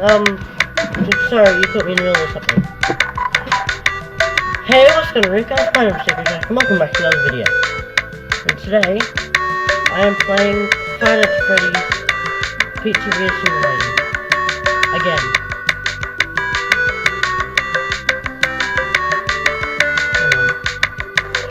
sorry, you put me in the middle of something. Hey, what's going on, Rick? I'm fine, I'm sick, and welcome back to another video. And today, I am playing Five Nights at Freddy's Pizzaria Simulator. Again.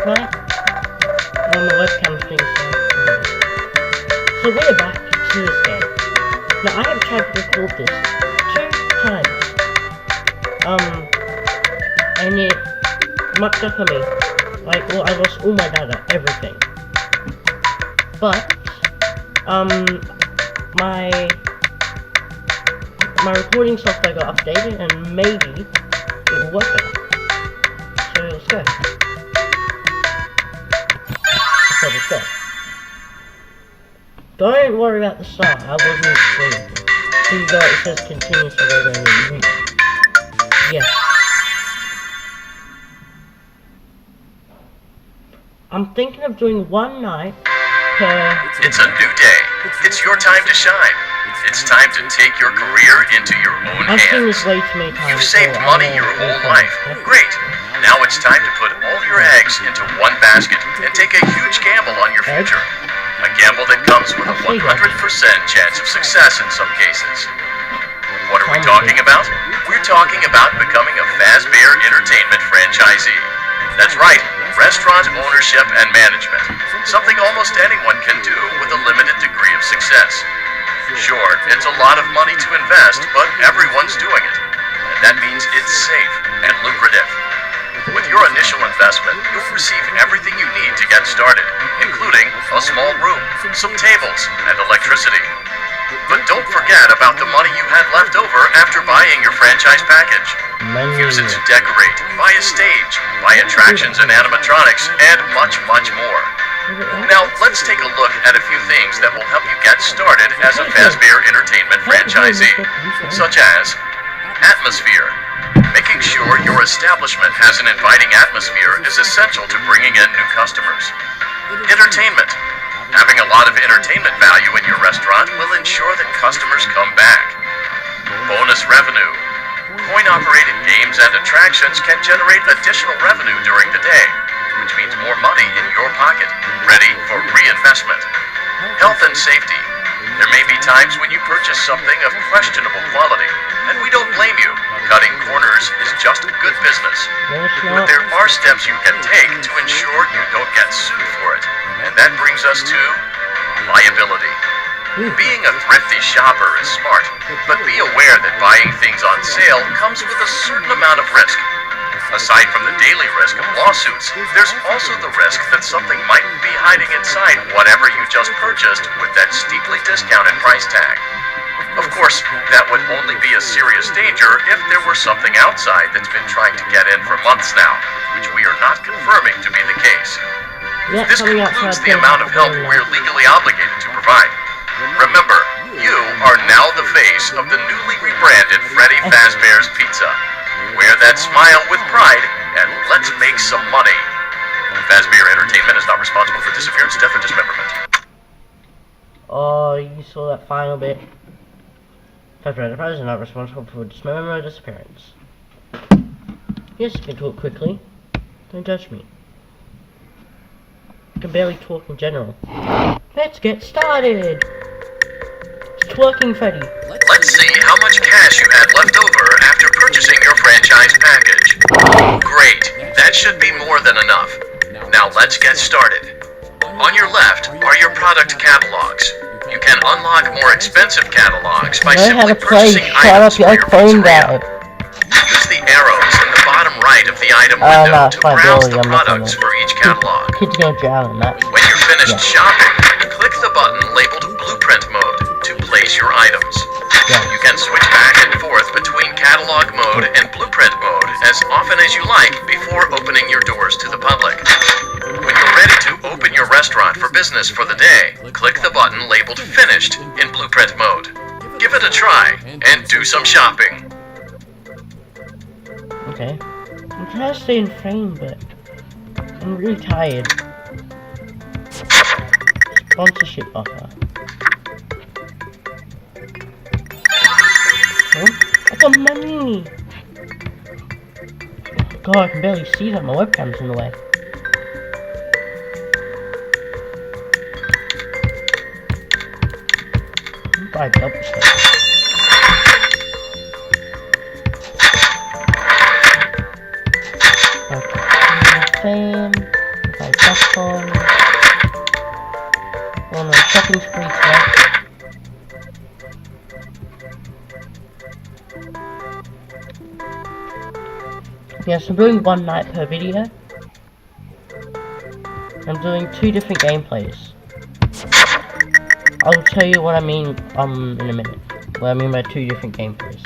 Right? On the webcam thing, so we're back to this game. Now, I have tried to record this 2 times. And it mucked up on me. Like, well, I lost all my data, everything. But, my recording software got updated, and maybe it will work better. So, let's go. Okay, let's go. Don't worry about the start, I wasn't explaining. Here you go, it says continue, so we're going to read it. Yes. I'm thinking of doing one night per... It's a new day. It's your time to shine. It's time to take your career into your own hands. I've seen this way too many times. You've saved money your whole life. Great. Now it's time to put all your eggs into one basket and take a huge gamble on your future. A gamble that comes with a 100% chance of success in some cases. What are we talking about? We're talking about becoming a fazbear entertainment franchisee. That's right, restaurant ownership and management. Something almost anyone can do with a limited degree of success. Sure, it's a lot of money to invest, but everyone's doing it. And that means it's safe and lucrative. With your initial investment, you'll receive everything you need to get started, including a small room, some tables, and electricity. But don't forget about the money you had left over after buying your franchise package. Use it to decorate, buy a stage, buy attractions and animatronics, and much, much more. Now, let's take a look at a few things that will help you get started as a fazbear entertainment franchisee, such as atmosphere. Making sure your establishment has an inviting atmosphere is essential to bringing in new customers. Entertainment. Having a lot of entertainment value in your restaurant will ensure that customers come back. Bonus revenue. Coin-operated games and attractions can generate additional revenue during the day, which means more money in your pocket, ready for reinvestment. Health and safety. There may be times when you purchase something of questionable quality, and we don't blame you. Cutting corners is just good business. But there are steps you can take to ensure you don't get sued for it, and that brings us to liability. Being a thrifty shopper is smart, but be aware that buying things on sale comes with a certain amount of risk. Aside from the daily risk of lawsuits, there's also the risk that something might be hiding inside whatever you just purchased with that steeply discounted price tag. Of course, that would only be a serious danger if there were something outside that's been trying to get in for months now, which we are not confirming to be the case. This concludes the amount of help we're legally obligated to provide. Remember, you are now the face of the newly rebranded Freddy Fazbear's Pizza. Wear that smile with pride, and let's make some money. Fazbear Entertainment is not responsible for disappearance, death, or dismemberment. Oh, you saw that final bit. Fazbear Enterprise is not responsible for dismemberment or disappearance. Yes, you can talk quickly. Don't judge me. I can barely talk in general. Let's get started! It's Twerking Freddy. Let's see how much cash you had left over after purchasing your franchise package. Great, that should be more than enough. Now let's get started. On your left are your product catalogs. You can unlock more expensive catalogs by simply purchasing items for your pizzeria. Use the arrows in the bottom right of the item window to browse the products for each catalog. Kids go drown in that. When you're finished shopping, click the button labeled Blueprint Mode to place your items. You can switch back and forth between catalog mode and blueprint mode as often as you like before opening your doors to the public. When you're ready to open your restaurant for business for the day, click the button labeled Finished in blueprint mode. Give it a try and do some shopping. Okay. I'm trying to stay in frame, but I'm really tired. Sponsorship offer. Oh. the money! God, I can barely see that my webcam's in the way. Buy double stuff. Fame, buy popcorn. On a shopping spree today. Yes, I'm doing one night per video. I'm doing 2 different gameplays. I'll tell you what I mean in a minute. What I mean by 2 different gameplays.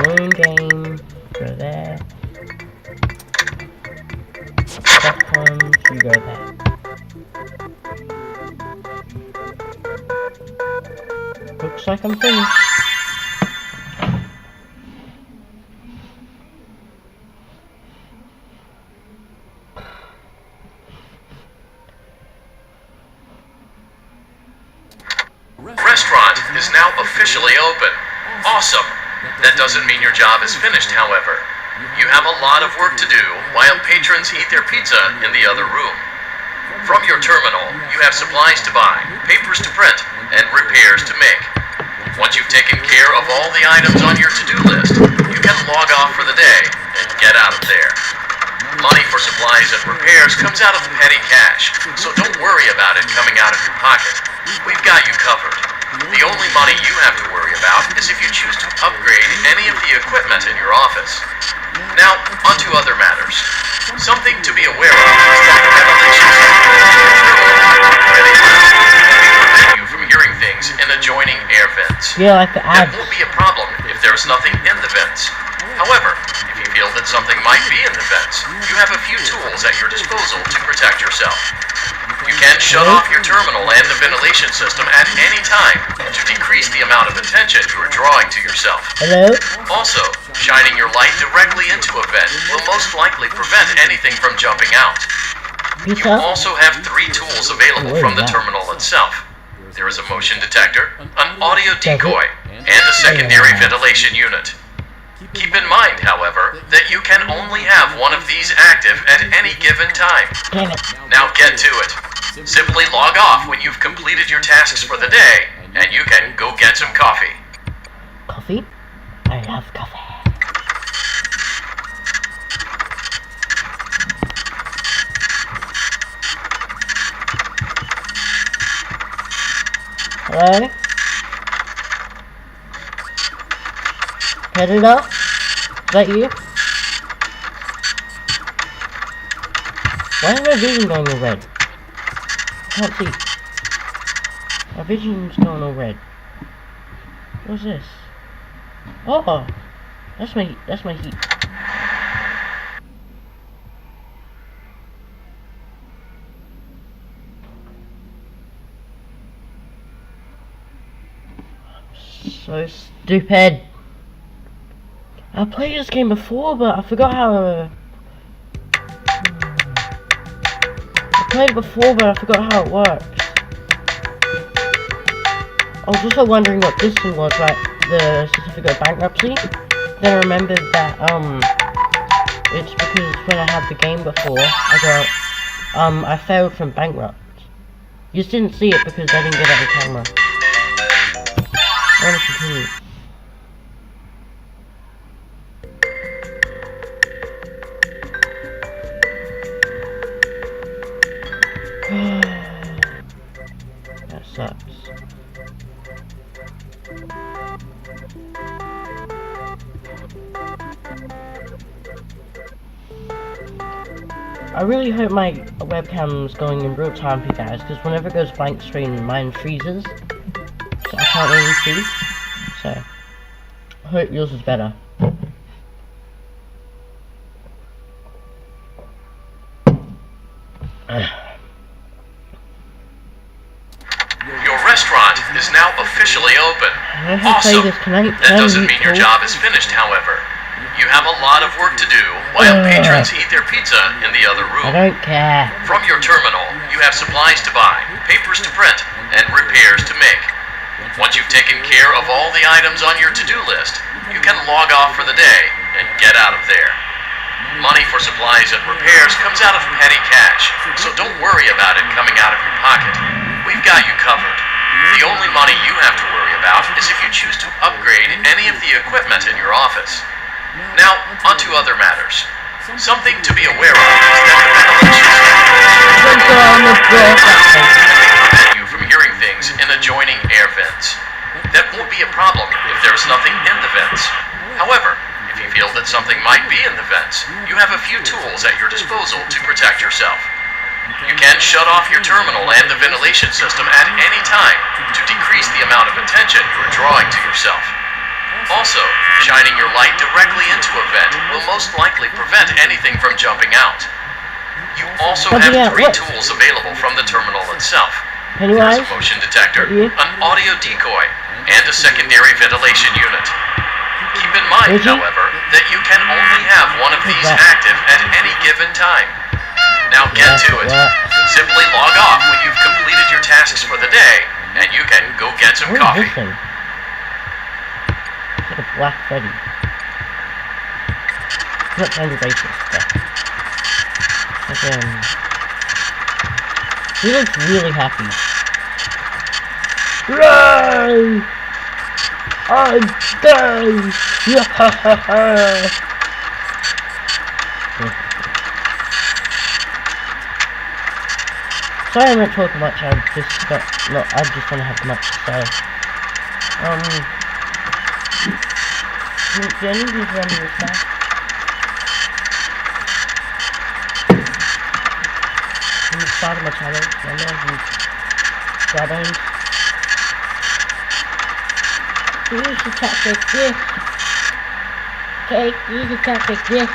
Balloon game, go there. Popcorn, you go there. Looks like I'm finished. Restaurant is now officially open. Awesome. That doesn't mean your job is finished, however. You have a lot of work to do while patrons eat their pizza in the other room. From your terminal, you have supplies to buy, papers to print, and repairs to make. Once you've taken care of all the items on your to-do list, you can log off for the day and get out of there. Money for supplies and repairs comes out of the petty cash, so don't worry about it coming out of your pocket. We've got you covered. The only money you have to worry about is if you choose to upgrade any of the equipment in your office. Now, onto other matters. Something to be aware of is that the ventilation system really loud and may prevent you from hearing things in adjoining air vents. Yeah, like the That ads. won't be a problem if there's nothing in the vents. However, if you feel that something might be in the vents, you have a few tools at your disposal to protect yourself. You can shut off your terminal and the ventilation system at any time to decrease the amount of attention you are drawing to yourself. Hello? Also, shining your light directly into a vent will most likely prevent anything from jumping out. You Pizza? also have 3 tools available from the terminal itself. There is a motion detector, an audio decoy, and a secondary ventilation unit. Keep in mind, however, that you can only have one of these active at any given time. Damn it. Now get to it. Simply log off when you've completed your tasks for the day, and you can go get some coffee. Coffee? I love coffee. Hello? Predator? Is that you? Why is my vision going all red? I can't see. My vision's going all red. What's this? Oh! That's my heat. So stupid. I played this game before, but I forgot how. I played it before, but I forgot how it works. I was also wondering what this thing was, like the certificate of bankruptcy. Then I remembered that it's because when I had the game before, I failed from bankrupt. You just didn't see it because I didn't get it on camera. I want to continue. That sucks. I really hope my webcam's going in real time for you guys, because whenever it goes blank screen, mine freezes. So I can't really see. So, I hope yours is better. Your restaurant is now officially open. Awesome. That doesn't mean your job is finished, however. You have a lot of work to do while patrons eat their pizza in the other room. I don't care. From your terminal, you have supplies to buy, papers to print, and repairs to make. Once you've taken care of all the items on your to-do list, you can log off for the day and get out of there. Money for supplies and repairs comes out of petty cash, so don't worry about it coming out of your pocket. We've got you covered. The only money you have to worry about is if you choose to upgrade any of the equipment in your office. Now, onto other matters. Something to be aware of is that the ventilation system prevent you from hearing things in adjoining air vents. That won't be a problem if there's nothing in the vents. However, if you feel that something might be in the vents, you have a few tools at your disposal to protect yourself. You can shut off your terminal and the ventilation system at any time to decrease the amount of attention you are drawing to yourself. Also, shining your light directly into a vent will most likely prevent anything from jumping out. You also have three tools available from the terminal itself. There's a motion detector, an audio decoy, and a secondary ventilation unit. Keep in mind, however, that you can only have one of these active at any given time. Now get to it. Simply log off when you've completed your tasks for the day, and you can go get some coffee. Like a black Freddy. Not kind of racist, but he looks really happy. Run! I'm dead! Sorry I'm not talking much, I just don't have much to say. Do any of these run this fast? From the start of my channel, remember, Sawbones? Use the tactic this. Okay, use the tactic this.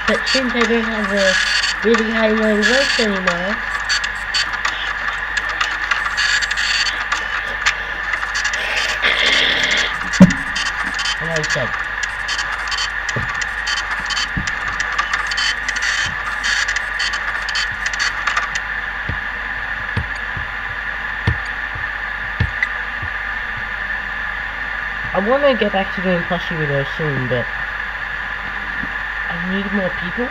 But since I don't have a really high line voice anymore, and I said, I want to get back to doing plushie videos soon, but I need more people,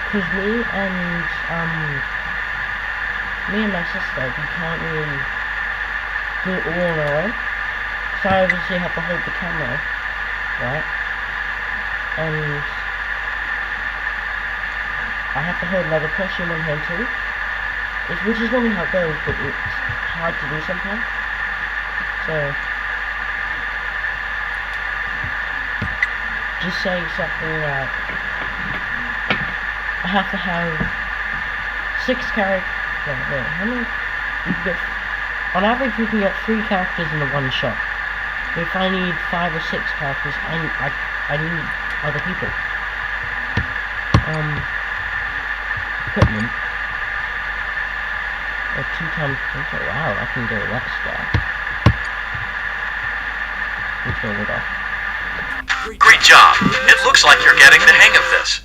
because me and my sister, we can't really do it all on our own, so I obviously have to hold the camera, right, and I have to hold another plushie in one hand too, which is normally how it goes, but it's hard to do sometimes, so just say something like, I have to have 6 characters, how many, on average we can get 3 characters in the one shot. If I need 5 or 6 characters, I need other people. Equipment. Or 2 times, oh wow, I can go that star. Let's go with that. Great job. It looks like you're getting the hang of this.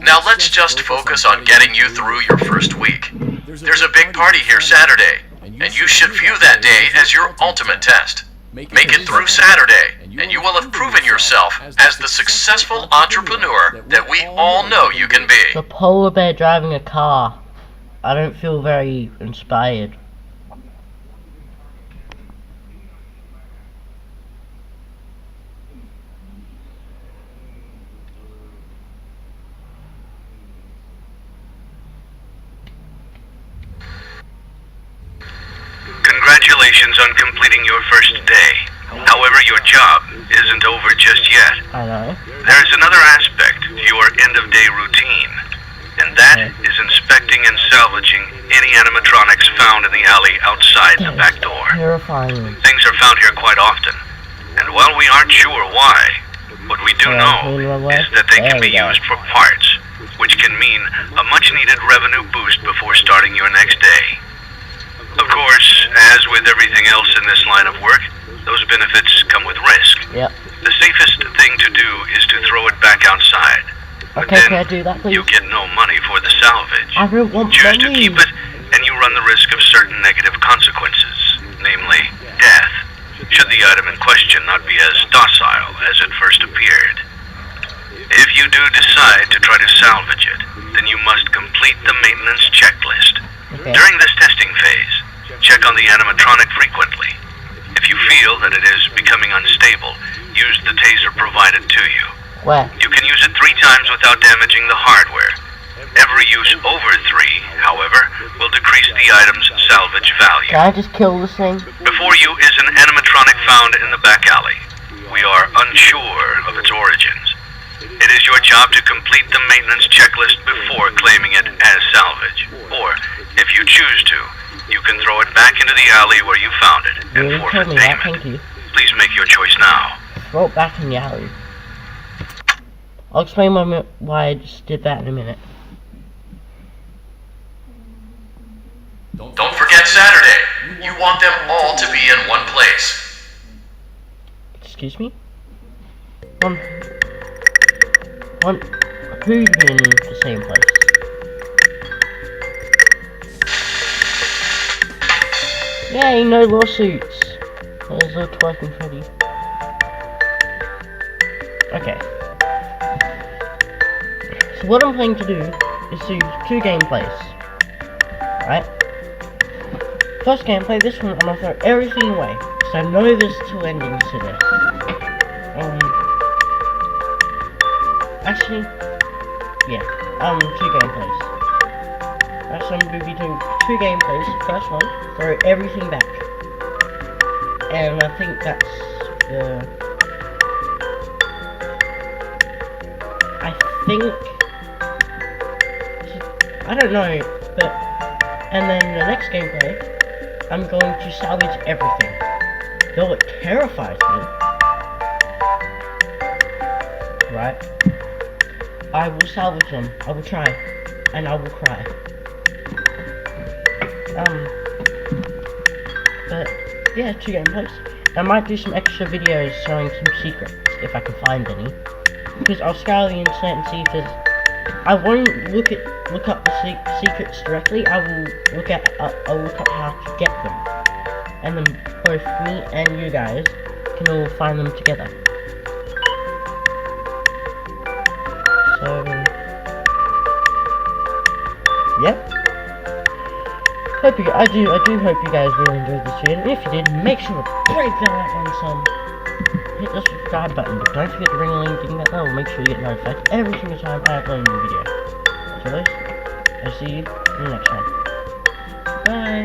Now let's just focus on getting you through your first week. There's a big party here Saturday, and you should view that day as your ultimate test. Make it through Saturday, and you will have proven yourself as the successful entrepreneur that we all know you can be. The polar bear driving a car. I don't feel very inspired. Congratulations on completing your first day. However, your job isn't over just yet. I know. There's another aspect to your end-of-day routine, and that is inspecting and salvaging any animatronics found in the alley outside the back door. Terrifying. Things are found here quite often, and while we aren't sure why, what we do know is that they can be used for parts, which can mean a much-needed revenue boost before starting your next day. Of course, as with everything else in this line of work, those benefits come with risk. Yep. The safest thing to do is to throw it back outside. Okay, can I do that, please? You get no money for the salvage. I don't want Choose money. to keep it, and you run the risk of certain negative consequences. namely death, should the item in question not be as docile as it first appeared. If you do decide to try to salvage it, then you must complete the maintenance checklist. Okay. During this testing phase, check on the animatronic frequently. If you feel that it is becoming unstable, use the taser provided to you. Where? You can use it 3 times without damaging the hardware. Every use over 3, however, will decrease the item's salvage value. Can I just kill this thing? Before you is an animatronic found in the back alley. We are unsure of its origins. It is your job to complete the maintenance checklist before claiming it as salvage. Or, if you choose to, you can throw it back into the alley where you found it and You forfeit told me that, payment. thank you. Please make your choice now. Throw it back in the alley. I'll explain why I just did that in a minute. Don't forget Saturday. You want them all to be in one place. Excuse me? Who's in the same place? Yay, no lawsuits! There's a twerking Freddy. Okay. So what I'm planning to do is do 2 gameplays. Right? First gameplay, this one, I'm gonna throw everything away. So I know there's 2 endings to this. Actually, yeah, 2 gameplays. That's I'm gonna be doing 2 gameplays. First one, throw everything back. And I think that's I don't know, but, and then the next gameplay, I'm going to salvage everything. Though it terrifies me, right? I will salvage them, I will try, and I will cry. But, yeah, 2 gameplays. I might do some extra videos showing some secrets, if I can find any. Because I'll scour the internet and see if there's... I won't look up the secrets directly. I'll look up how to get them, and then both me and you guys can all find them together. So, yep. I do hope you guys really enjoyed this video. And if you did, make sure to break that like and some. Hit the subscribe button, but don't forget to ring the link, ding that bell, make sure you get notified every single time I upload a new video. As always, I'll see you in the next one. Bye!